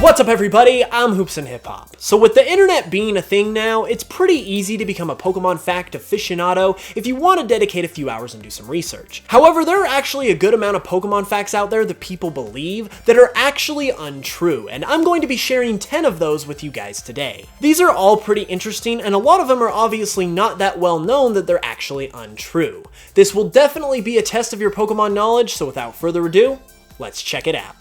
What's up everybody, I'm HoopsandHipHop. So with the internet being a thing now, it's pretty easy to become a Pokemon fact aficionado if you want to dedicate a few hours and do some research. However, there are actually a good amount of Pokemon facts out there that people believe that are actually untrue, and I'm going to be sharing 10 of those with you guys today. These are all pretty interesting, and a lot of them are obviously not that well known that they're actually untrue. This will definitely be a test of your Pokemon knowledge, so without further ado, let's check it out.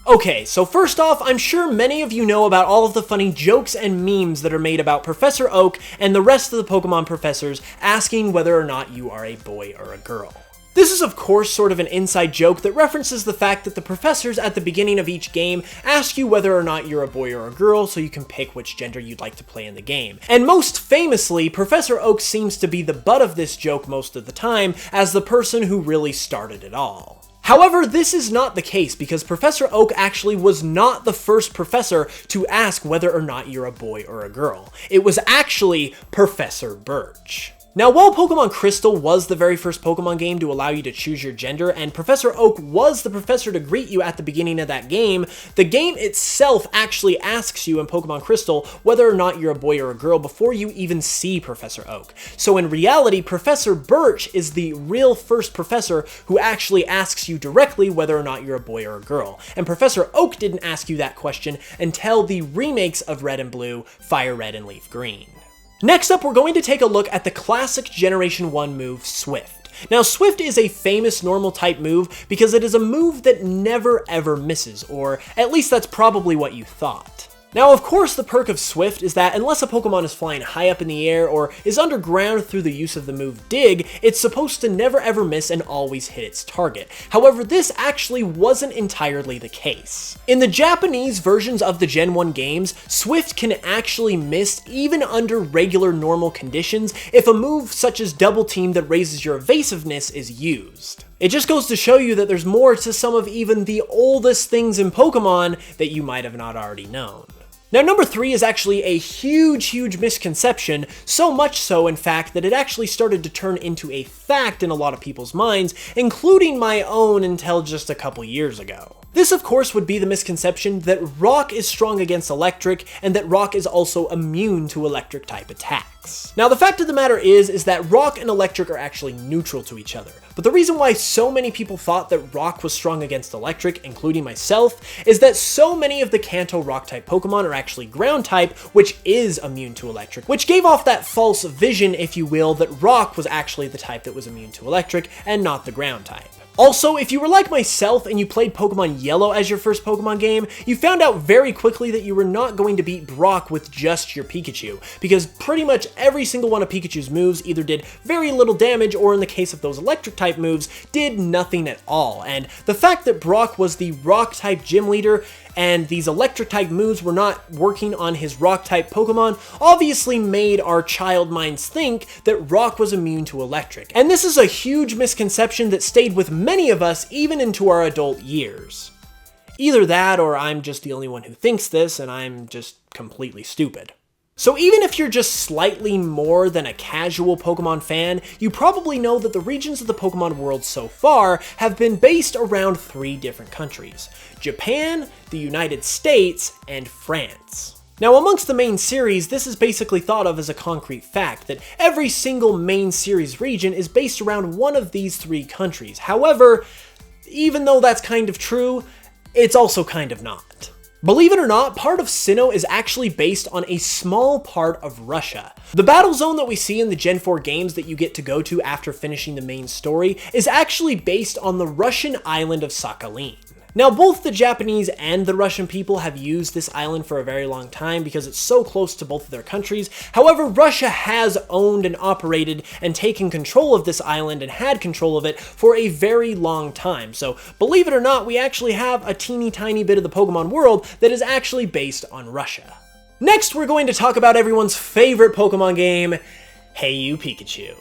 Okay, so first off, I'm sure many of you know about all of the funny jokes and memes that are made about Professor Oak and the rest of the Pokemon professors asking whether or not you are a boy or a girl. This is of course sort of an inside joke that references the fact that the professors at the beginning of each game ask you whether or not you're a boy or a girl so you can pick which gender you'd like to play in the game. And most famously, Professor Oak seems to be the butt of this joke most of the time as the person who really started it all. However, this is not the case because Professor Oak actually was not the first professor to ask whether or not you're a boy or a girl. It was actually Professor Birch. Now, while Pokemon Crystal was the very first Pokemon game to allow you to choose your gender, and Professor Oak was the professor to greet you at the beginning of that game, the game itself actually asks you in Pokemon Crystal whether or not you're a boy or a girl before you even see Professor Oak. So in reality, Professor Birch is the real first professor who actually asks you directly whether or not you're a boy or a girl. And Professor Oak didn't ask you that question until the remakes of Red and Blue, Fire Red and Leaf Green. Next up, we're going to take a look at the classic Generation 1 move, Swift. Now, Swift is a famous normal type move because it is a move that never ever misses, or at least that's probably what you thought. Now, of course, the perk of Swift is that unless a Pokemon is flying high up in the air or is underground through the use of the move Dig, it's supposed to never ever miss and always hit its target. However, this actually wasn't entirely the case. In the Japanese versions of the Gen 1 games, Swift can actually miss even under regular normal conditions if a move such as Double Team that raises your evasiveness is used. It just goes to show you that there's more to some of even the oldest things in Pokemon that you might have not already known. Now, number 3 is actually a huge misconception, so much so, in fact, that it actually started to turn into a fact in a lot of people's minds, including my own until just a couple years ago. This, of course, would be the misconception that Rock is strong against Electric, and that Rock is also immune to Electric-type attacks. Now, the fact of the matter is that Rock and Electric are actually neutral to each other. But the reason why so many people thought that Rock was strong against Electric, including myself, is that so many of the Kanto Rock-type Pokemon are actually Ground-type, which is immune to Electric, which gave off that false vision, if you will, that Rock was actually the type that was immune to Electric, and not the Ground-type. Also, if you were like myself and you played Pokemon Yellow as your first Pokemon game, you found out very quickly that you were not going to beat Brock with just your Pikachu, because pretty much every single one of Pikachu's moves either did very little damage, or in the case of those Electric-type moves, did nothing at all. And the fact that Brock was the Rock-type gym leader, and these Electric-type moves were not working on his Rock-type Pokemon obviously made our child minds think that Rock was immune to Electric. And this is a huge misconception that stayed with many of us even into our adult years. Either that, or I'm just the only one who thinks this, and I'm just completely stupid. So even if you're just slightly more than a casual Pokemon fan, you probably know that the regions of the Pokemon world so far have been based around 3 different countries: Japan, the United States, and France. Now, amongst the main series, this is basically thought of as a concrete fact that every single main series region is based around one of these 3 countries. However, even though that's kind of true, it's also kind of not. Believe it or not, part of Sinnoh is actually based on a small part of Russia. The battle zone that we see in the Gen 4 games that you get to go to after finishing the main story is actually based on the Russian island of Sakhalin. Now, both the Japanese and the Russian people have used this island for a very long time because it's so close to both of their countries. However, Russia has owned and operated and taken control of this island and had control of it for a very long time. So, believe it or not, we actually have a teeny tiny bit of the Pokemon world that is actually based on Russia. Next, we're going to talk about everyone's favorite Pokemon game, Hey You Pikachu.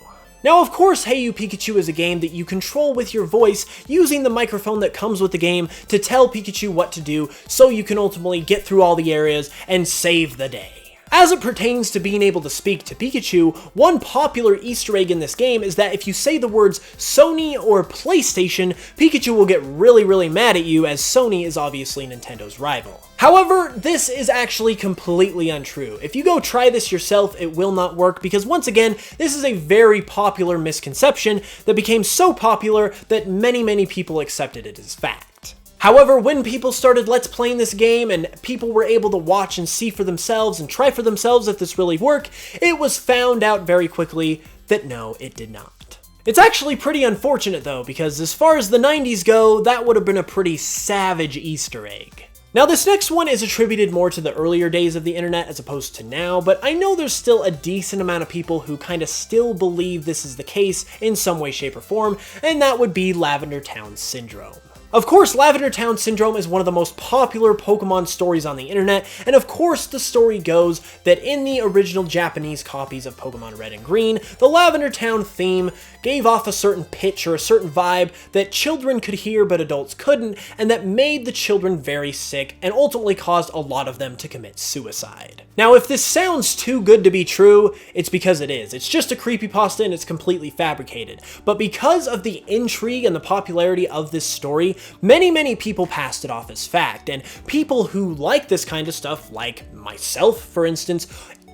Now, of course, Hey You Pikachu is a game that you control with your voice using the microphone that comes with the game to tell Pikachu what to do so you can ultimately get through all the areas and save the day. As it pertains to being able to speak to Pikachu, one popular Easter egg in this game is that if you say the words Sony or PlayStation, Pikachu will get really mad at you, as Sony is obviously Nintendo's rival. However, this is actually completely untrue. If you go try this yourself, it will not work, because once again, this is a very popular misconception that became so popular that many people accepted it as fact. However, when people started let's playing this game and people were able to watch and see for themselves and try for themselves if this really worked, it was found out very quickly that no, it did not. It's actually pretty unfortunate though, because as far as the 90s go, that would have been a pretty savage Easter egg. Now this next one is attributed more to the earlier days of the internet as opposed to now, but I know there's still a decent amount of people who kinda still believe this is the case in some way, shape, or form, and that would be Lavender Town Syndrome. Of course, Lavender Town Syndrome is one of the most popular Pokemon stories on the internet, and of course the story goes that in the original Japanese copies of Pokemon Red and Green, the Lavender Town theme gave off a certain pitch or a certain vibe that children could hear but adults couldn't, and that made the children very sick and ultimately caused a lot of them to commit suicide. Now, if this sounds too good to be true, it's because it is. It's just a creepypasta and it's completely fabricated. But because of the intrigue and the popularity of this story, many people passed it off as fact, and people who like this kind of stuff, like myself for instance,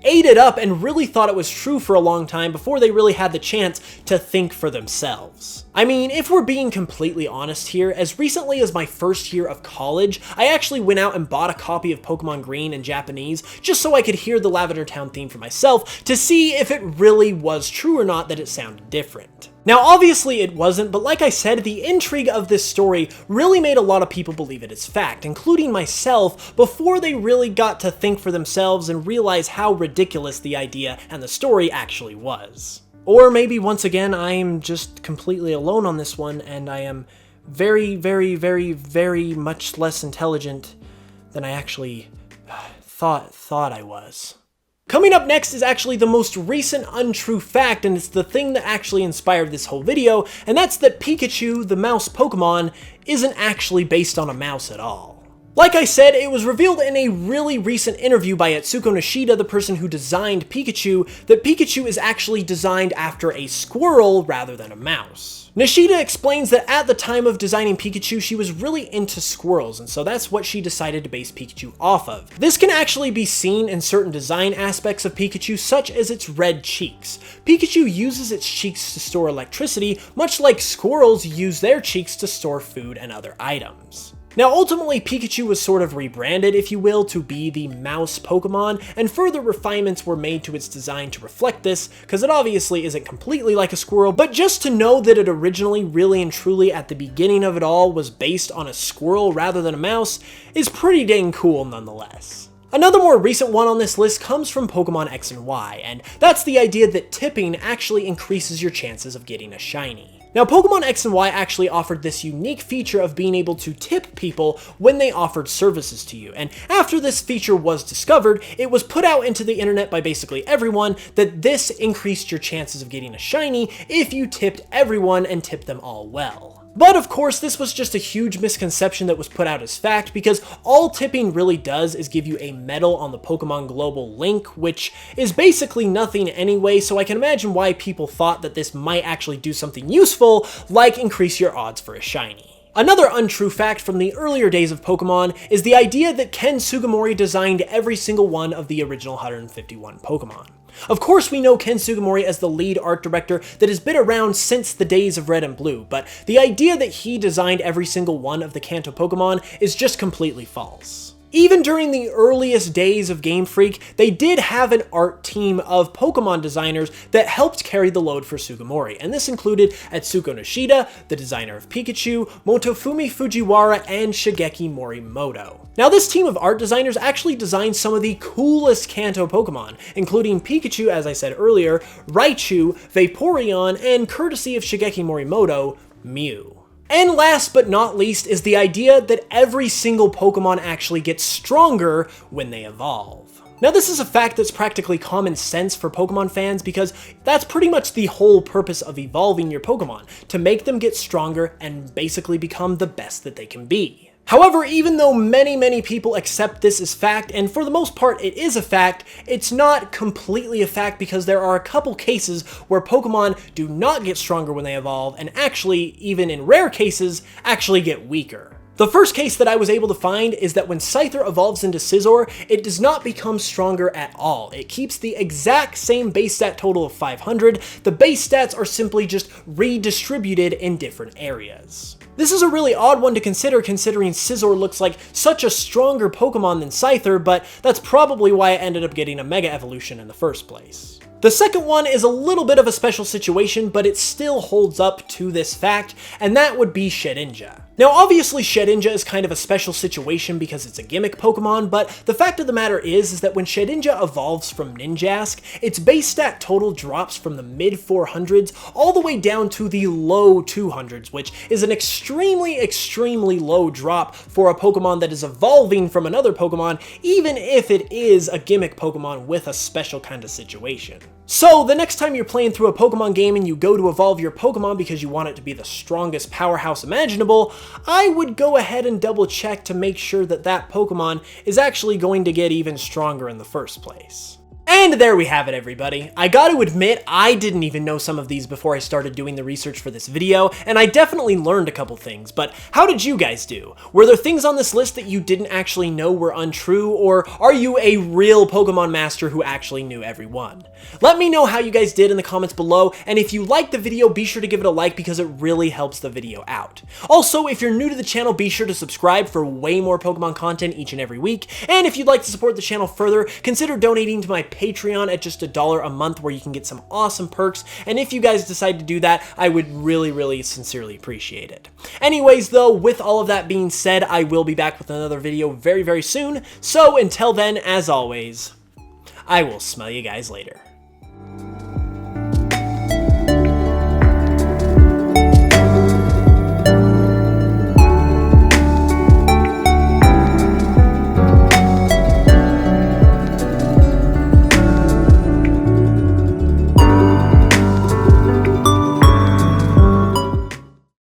ate it up and really thought it was true for a long time before they really had the chance to think for themselves. I mean, if we're being completely honest here, as recently as my first year of college, I actually went out and bought a copy of Pokemon Green in Japanese just so I could hear the Lavender Town theme for myself to see if it really was true or not that it sounded different. Now obviously it wasn't, but like I said, the intrigue of this story really made a lot of people believe it as fact, including myself, before they really got to think for themselves and realize how ridiculous the idea and the story actually was. Or maybe once again, I am just completely alone on this one, and I am very much less intelligent than I actually thought I was. Coming up next is actually the most recent untrue fact, and it's the thing that actually inspired this whole video, and that's that Pikachu, the mouse Pokemon, isn't actually based on a mouse at all. Like I said, it was revealed in a really recent interview by Atsuko Nishida, the person who designed Pikachu, that Pikachu is actually designed after a squirrel rather than a mouse. Nishida explains that at the time of designing Pikachu, she was really into squirrels, and so that's what she decided to base Pikachu off of. This can actually be seen in certain design aspects of Pikachu, such as its red cheeks. Pikachu uses its cheeks to store electricity, much like squirrels use their cheeks to store food and other items. Now ultimately, Pikachu was sort of rebranded, if you will, to be the mouse Pokemon, and further refinements were made to its design to reflect this, because it obviously isn't completely like a squirrel, but just to know that it originally, really and truly, at the beginning of it all, was based on a squirrel rather than a mouse, is pretty dang cool nonetheless. Another more recent one on this list comes from Pokemon X and Y, and that's the idea that tipping actually increases your chances of getting a shiny. Now, Pokemon X and Y actually offered this unique feature of being able to tip people when they offered services to you, and after this feature was discovered, it was put out into the internet by basically everyone that this increased your chances of getting a shiny if you tipped everyone and tipped them all well. But of course, this was just a huge misconception that was put out as fact, because all tipping really does is give you a medal on the Pokemon Global link, which is basically nothing anyway, so I can imagine why people thought that this might actually do something useful, like increase your odds for a shiny. Another untrue fact from the earlier days of Pokemon is the idea that Ken Sugimori designed every single one of the original 151 Pokemon. Of course, we know Ken Sugimori as the lead art director that has been around since the days of Red and Blue, but the idea that he designed every single one of the Kanto Pokemon is just completely false. Even during the earliest days of Game Freak, they did have an art team of Pokemon designers that helped carry the load for Sugimori, and this included Atsuko Nishida, the designer of Pikachu, Motofumi Fujiwara, and Shigeki Morimoto. Now, this team of art designers actually designed some of the coolest Kanto Pokemon, including Pikachu, as I said earlier, Raichu, Vaporeon, and courtesy of Shigeki Morimoto, Mew. And last but not least is the idea that every single Pokemon actually gets stronger when they evolve. Now, this is a fact that's practically common sense for Pokemon fans, because that's pretty much the whole purpose of evolving your Pokemon, to make them get stronger and basically become the best that they can be. However, even though many people accept this as fact, and for the most part it is a fact, it's not completely a fact because there are a couple cases where Pokemon do not get stronger when they evolve, and actually, even in rare cases, actually get weaker. The first case that I was able to find is that when Scyther evolves into Scizor, it does not become stronger at all. It keeps the exact same base stat total of 500, the base stats are simply just redistributed in different areas. This is a really odd one to consider considering Scizor looks like such a stronger Pokemon than Scyther, but that's probably why it ended up getting a Mega Evolution in the first place. The second one is a little bit of a special situation, but it still holds up to this fact, and that would be Shedinja. Now obviously Shedinja is kind of a special situation because it's a gimmick Pokemon, but the fact of the matter is that when Shedinja evolves from Ninjask, its base stat total drops from the mid 400s all the way down to the low 200s, which is an extremely low drop for a Pokemon that is evolving from another Pokemon, even if it is a gimmick Pokemon with a special kind of situation. So the next time you're playing through a Pokemon game and you go to evolve your Pokemon because you want it to be the strongest powerhouse imaginable, I would go ahead and double check to make sure that that Pokemon is actually going to get even stronger in the first place. And there we have it, everybody. I gotta admit, I didn't even know some of these before I started doing the research for this video, and I definitely learned a couple things, but how did you guys do? Were there things on this list that you didn't actually know were untrue, or are you a real Pokemon master who actually knew every one? Let me know how you guys did in the comments below, and if you liked the video, be sure to give it a like because it really helps the video out. Also, if you're new to the channel, be sure to subscribe for way more Pokemon content each and every week, and if you'd like to support the channel further, consider donating to my Patreon at just $1 a month where you can get some awesome perks, and if you guys decide to do that, I would really sincerely appreciate it. Anyways though, with all of that being said, I will be back with another video very soon, so until then, as always, I will smell you guys later.